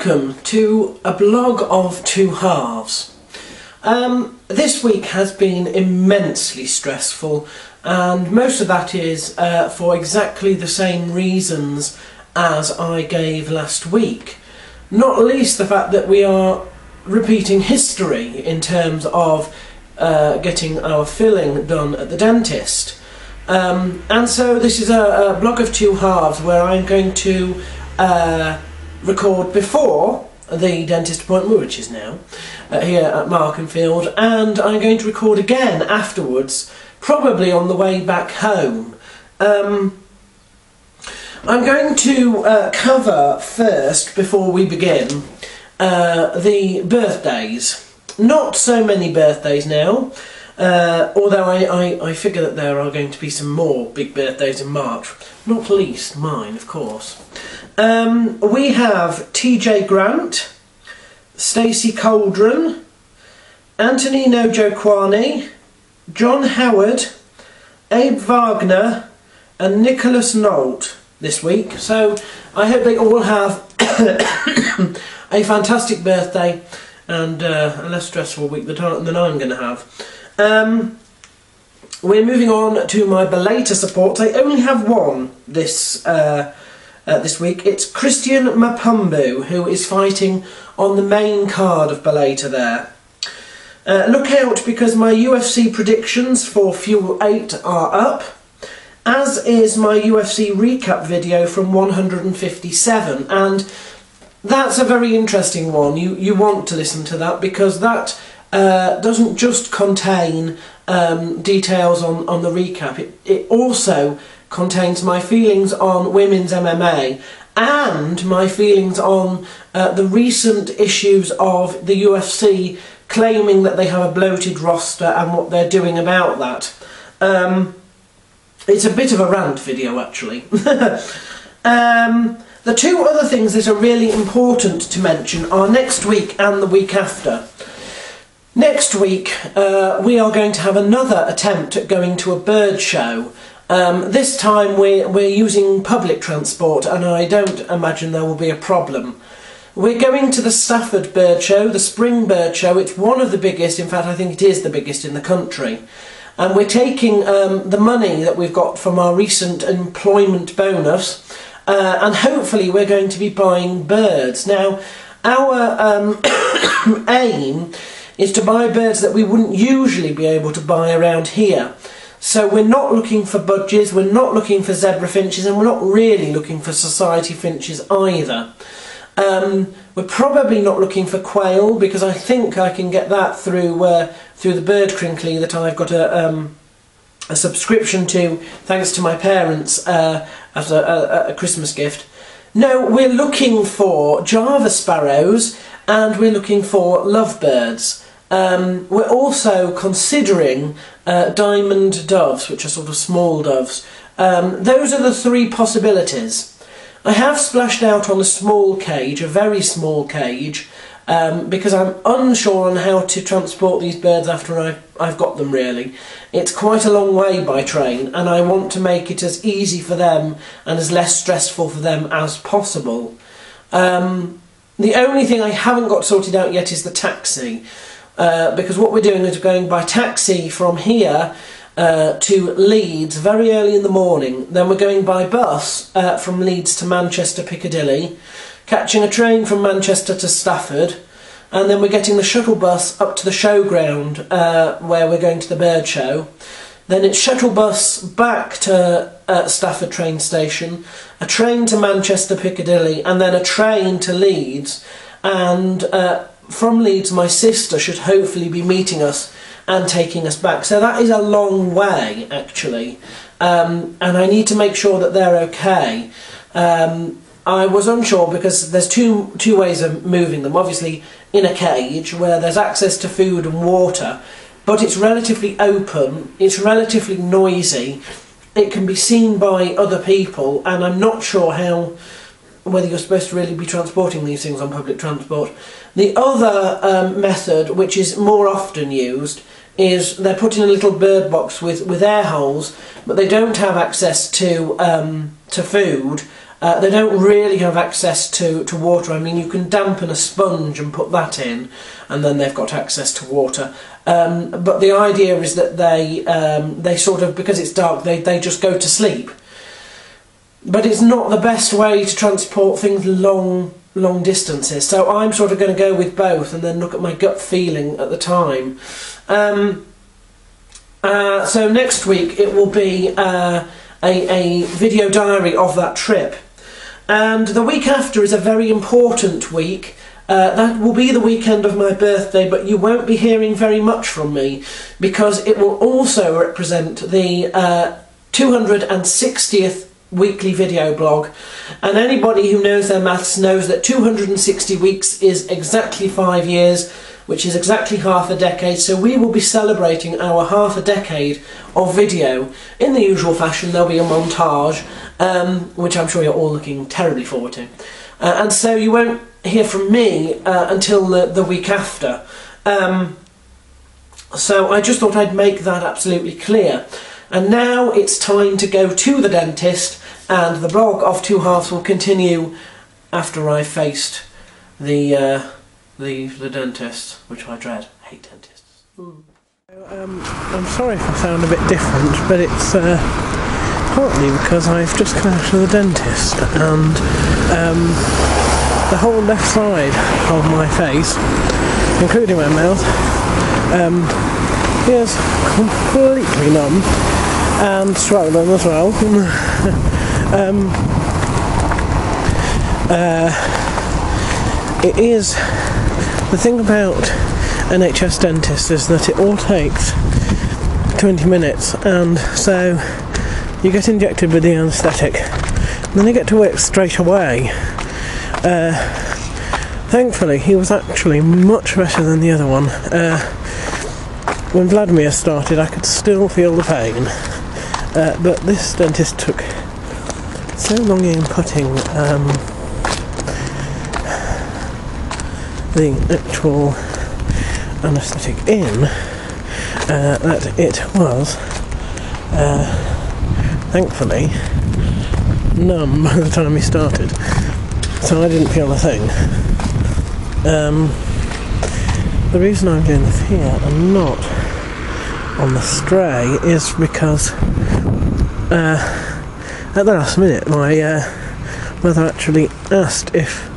welcome to a blog of two halves. This week has been immensely stressful, and most of that is for exactly the same reasons as I gave last week. Not least the fact that we are repeating history in terms of getting our filling done at the dentist. And so this is a blog of two halves where I'm going to record before the dentist appointment, which is now here at Markenfield, and I'm going to record again afterwards, probably on the way back home. I'm going to cover first, before we begin, the birthdays. Not so many birthdays now, although I figure that there are going to be some more big birthdays in March. Not least mine, of course. We have TJ Grant, Stacey Coldren, Antonino Joquani, John Howard, Abe Wagner and Nicholas Nolt this week. So I hope they all have a fantastic birthday and a less stressful week than I'm going to have. We're moving on to my belater support. I only have one this week. It's Christian Mapumbu, who is fighting on the main card of belater there. Look out, because my UFC predictions for Fuel 8 are up, as is my UFC recap video from 157, and that's a very interesting one. You want to listen to that, because that doesn't just contain details on the recap. It also contains my feelings on women's MMA and my feelings on the recent issues of the UFC claiming that they have a bloated roster and what they're doing about that. It's a bit of a rant video, actually. The two other things that are really important to mention are next week and the week after. Next week we are going to have another attempt at going to a bird show. This time we're using public transport, and I don't imagine there will be a problem. We're going to the Stafford Bird Show, the Spring Bird Show. It's one of the biggest, in fact I think it is the biggest in the country. And we're taking the money that we've got from our recent employment bonus, and hopefully we're going to be buying birds. Now, our aim is to buy birds that we wouldn't usually be able to buy around here. So we're not looking for budgies, we're not looking for zebra finches, and we're not really looking for society finches either. We're probably not looking for quail, because I think I can get that through the Bird Crinkly that I've got a subscription to, thanks to my parents, as a Christmas gift. No, we're looking for Java sparrows, and we're looking for lovebirds. We're also considering diamond doves, which are sort of small doves. Those are the three possibilities. I have splashed out on a small cage, a very small cage, because I'm unsure on how to transport these birds after I've got them, really. It's quite a long way by train, and I want to make it as easy for them and as less stressful for them as possible. The only thing I haven't got sorted out yet is the taxi, because what we're doing is going by taxi from here to Leeds very early in the morning. Then we're going by bus from Leeds to Manchester Piccadilly, catching a train from Manchester to Stafford, and then we're getting the shuttle bus up to the showground where we're going to the bird show. Then it's shuttle bus back to Stafford train station, a train to Manchester Piccadilly, and then a train to Leeds. And from Leeds my sister should hopefully be meeting us and taking us back. So that is a long way, actually, and I need to make sure that they're okay. I was unsure because there's two ways of moving them. Obviously in a cage where there's access to food and water, but it's relatively open, it's relatively noisy, it can be seen by other people, and I'm not sure whether you're supposed to really be transporting these things on public transport. The other method, which is more often used, is they're put in a little bird box with air holes, but they don't have access to food, They don't really have access to water. I mean, you can dampen a sponge and put that in, and then they've got access to water. But the idea is that they sort of, because it's dark, they just go to sleep. But it's not the best way to transport things long distances. So I'm sort of going to go with both and then look at my gut feeling at the time. So next week it will be a video diary of that trip. And the week after is a very important week. That will be the weekend of my birthday, but you won't be hearing very much from me because it will also represent the 260th weekly video blog. And anybody who knows their maths knows that 260 weeks is exactly 5 years, which is exactly half a decade. So we will be celebrating our half a decade of video. In the usual fashion, there'll be a montage, which I'm sure you're all looking terribly forward to. And so you won't hear from me until the week after. So I just thought I'd make that absolutely clear. And now it's time to go to the dentist, and the blog of Two Halves will continue after I've faced the dentist, which I dread. I hate dentists. I'm sorry if I sound a bit different, but it's partly because I've just come out of the dentist, and the whole left side of my face, including my mouth, is completely numb and swollen as well. It is, the thing about NHS dentists is that it all takes 20 minutes, and so you get injected with the anaesthetic and then you get to work straight away. Thankfully he was actually much better than the other one. When Vladimir started I could still feel the pain, but this dentist took so long in putting the actual anaesthetic in that it was thankfully numb by the time he started, so I didn't feel a thing. The reason I'm doing this here and not on the stray is because at the last minute my mother actually asked if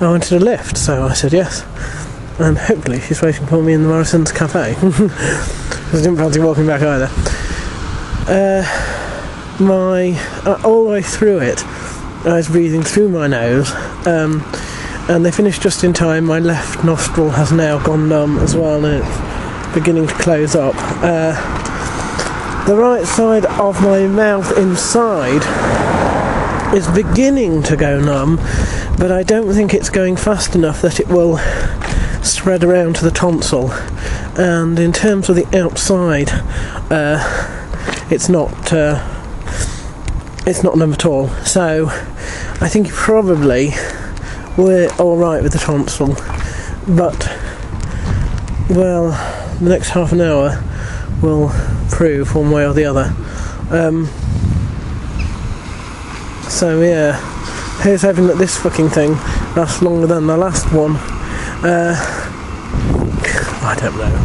I wanted a lift, so I said yes, and hopefully she's waiting for me in the Morrison's cafe because I didn't fancy walking back either. All the way through it I was breathing through my nose, and they finished just in time. My left nostril has now gone numb as well, and it's beginning to close up. The right side of my mouth inside is beginning to go numb, but I don't think it's going fast enough that it will spread around to the tonsil. And in terms of the outside, it's not numb at all. So I think you probably were alright with the tonsil, but well, the next half an hour will prove one way or the other. So yeah, here's hoping that this fucking thing lasts longer than the last one. I don't know.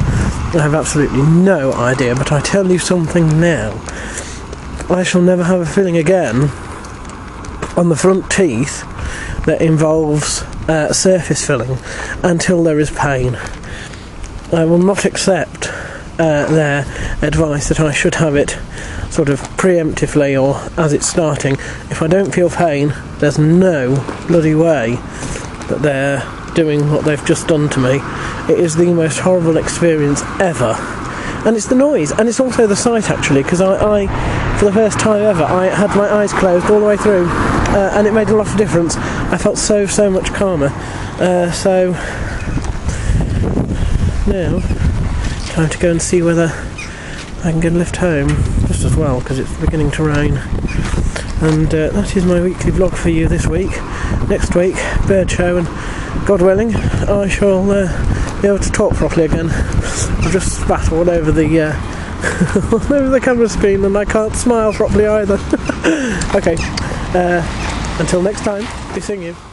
I have absolutely no idea, but I tell you something now. I shall never have a filling again on the front teeth that involves surface filling until there is pain. I will not accept their advice that I should have it sort of preemptively or as it's starting. If I don't feel pain, there's no bloody way that they're doing what they've just done to me. It is the most horrible experience ever. And it's the noise, and it's also the sight actually, because I for the first time ever, I had my eyes closed all the way through, and it made a lot of difference. I felt so much calmer. So now, time to go and see whether I can get a lift home, just as well, because it's beginning to rain. And that is my weekly vlog for you this week. Next week, bird show, and God willing, I shall be able to talk properly again. I've just spat all over the all over the camera screen, and I can't smile properly either. Okay, Until next time, be seeing you.